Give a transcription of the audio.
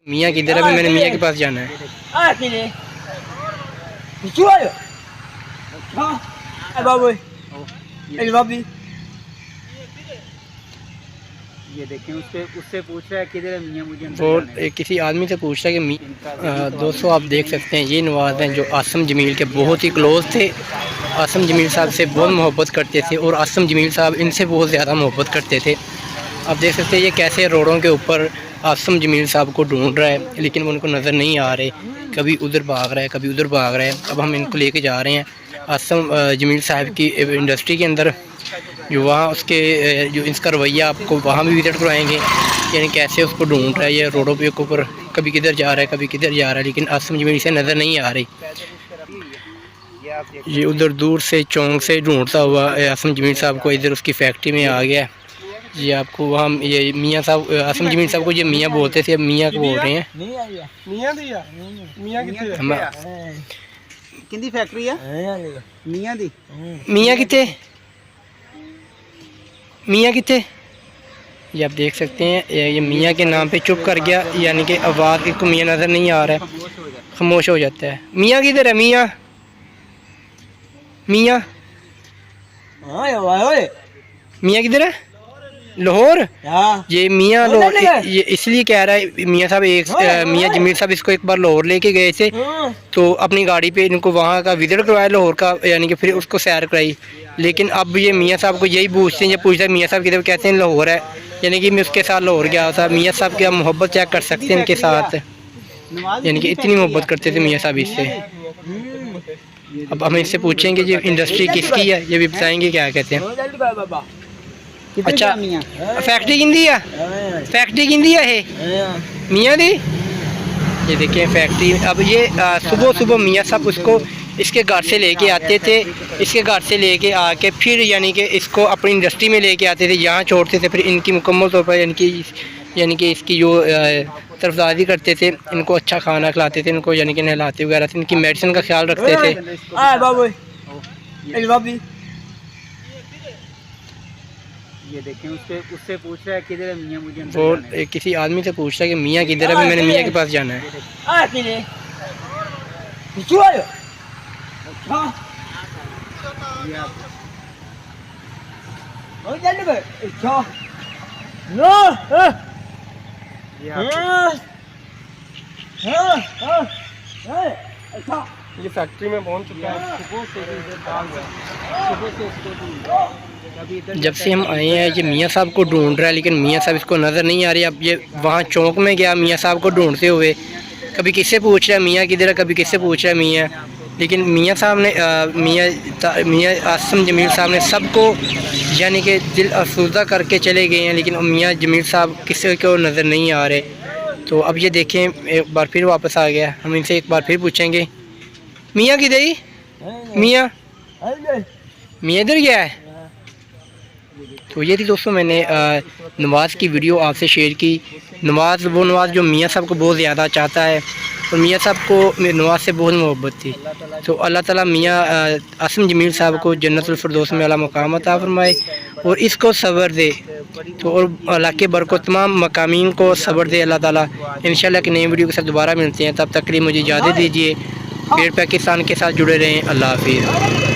मियाँ किधर है? अभी मैंने मियाँ के पास जाना है। ये देखें, उससे पूछ रहा है किधर है मियाँ, मुझे अंदर वो जाना है। किसी आदमी से पूछ रहा है कि दोस्तों आप देख सकते हैं ये नवाज़ हैं जो आसम जमील के बहुत ही क्लोज़ थे। आसम जमील साहब से बहुत मोहब्बत करते थे और आसम जमील साहब इनसे बहुत ज़्यादा मोहब्बत करते थे। आप देख सकते हैं ये कैसे रोडों के ऊपर आसम जमील साहब को ढूंढ रहा है, लेकिन वो उनको नज़र नहीं आ रहे। कभी उधर भाग रहा है, कभी उधर भाग रहा है। अब हम इनको लेके जा रहे हैं आसम जमील साहब की इंडस्ट्री के अंदर, जो वहाँ उसके जो इसका रवैया आपको वहाँ भी विज़िट करवाएंगे, यानी कैसे उसको ढूंढ रहा है ये रोडों के ऊपर, कभी किधर जा रहा है कभी किधर जा रहा है, लेकिन आसम जमील से नज़र नहीं आ रही। ये उधर दूर से चौंक से ढूंढता हुआ आसम जमील साहब को इधर उसकी फैक्ट्री में आ गया। ये आपको वहाँ ये मियाँ साहब आसम जमील साहब को ये मियाँ बोलते थे, अब मियाँ को बोल रहे हैं। किंदी फैक्ट्री है मियाँ दी? मियाँ कितने? मियाँ कितने? ये आप देख सकते हैं ये मियाँ के नाम पे चुप कर गया, यानी कि आवाज़ इसको मियाँ नज़र नहीं आ रहा है, खामोश हो जाता है। मियाँ किधर है? मियाँ मियाँ मियाँ किधर है? लाहौर? ये मियाँ ये इसलिए कह रहा है मियाँ साहब मियाँ जमील साहब इसको एक बार लाहौर लेके गए थे, तो अपनी गाड़ी पे इनको वहाँ का विज़िट करवाया लाहौर का, यानी कि फिर उसको सैर कराई। लेकिन अब ये मियाँ साहब को यही पूछते हैं, ये पूछता है मियाँ साहब किधर, कहते हैं लाहौर है, यानी कि मैं उसके साथ लाहौर गया था। मियाँ साहब की आप मोहब्बत चेक कर सकते हैं इनके साथ, यानी कि इतनी मोहब्बत करते थे मियाँ साहब इससे। अब हम इससे पूछेंगे ये इंडस्ट्री किसकी है, ये भी बताएंगे क्या कहते हैं। अच्छा फैक्ट्री किंदी है? फैक्ट्री किंदी है ये मियाँ दी? ये देखिए फैक्ट्री। अब ये सुबह सुबह मियाँ साहब उसको इसके घर से लेके आते थे, इसके घर से लेके आके फिर यानी कि इसको अपनी इंडस्ट्री में लेके आते थे, यहाँ छोड़ते थे, फिर इनकी मुकम्मल तौर पर यानी कि इसकी जो तरफदारी करते थे, इनको अच्छा खाना खिलाते थे, इनको यानी कि नहलाते वगैरह थे, इनकी मेडिसिन का ख्याल रखते थे। ये देखें, उससे पूछ रहा है किधर है मियाँ, मुझे अंदर वो जाना है। किसी आदमी से पूछ रहा है कि मियाँ किधर है? अभी मैंने मियाँ के पास जाना है। ये फैक्ट्री में पहुंच चुका है। जब से हम आए हैं ये मियाँ साहब को ढूंढ रहा है, लेकिन मियाँ साहब इसको नज़र नहीं आ रही। अब ये वहाँ चौक में गया मियाँ साहब को ढूंढते हुए, कभी किससे पूछ रहा है मियाँ किधर है, कभी किससे पूछ रहा है मियाँ, लेकिन मियाँ साहब ने मियाँ आसम जमील साहब ने सबको यानी कि दिल अफसुदा करके चले गए हैं, लेकिन मियाँ जमील साहब किसी को नज़र नहीं आ रहे। तो अब ये देखें एक बार फिर वापस आ गया, हम इनसे एक बार फिर पूछेंगे मियाँ किधर ही? मियाँ मियाँ इधर गया है? तो ये थी दोस्तों मैंने नवाज़ की वीडियो आपसे शेयर की। नवाज़ वो नवाज़ जो मियाँ साहब को बहुत ज़्यादा चाहता है, और मियाँ साहब को नवाज़ से बहुत मोहब्बत थी। तो अल्लाह ताला मियाँ आसम जमील साहब को जन्नतुल फिरदौस में आला मकाम अता फरमाए और इसको सब्र दे, तो और अल्लाह के बरकत तमाम मकामीन को सब्र दे अल्लाह ताला। इंशाल्लाह कि नई वीडियो के साथ दोबारा मिलते हैं, तब तक के लिए मुझे इजाज़त दीजिए। फिर पाकिस्तान के साथ जुड़े रहें। अल्लाह हाफिज़।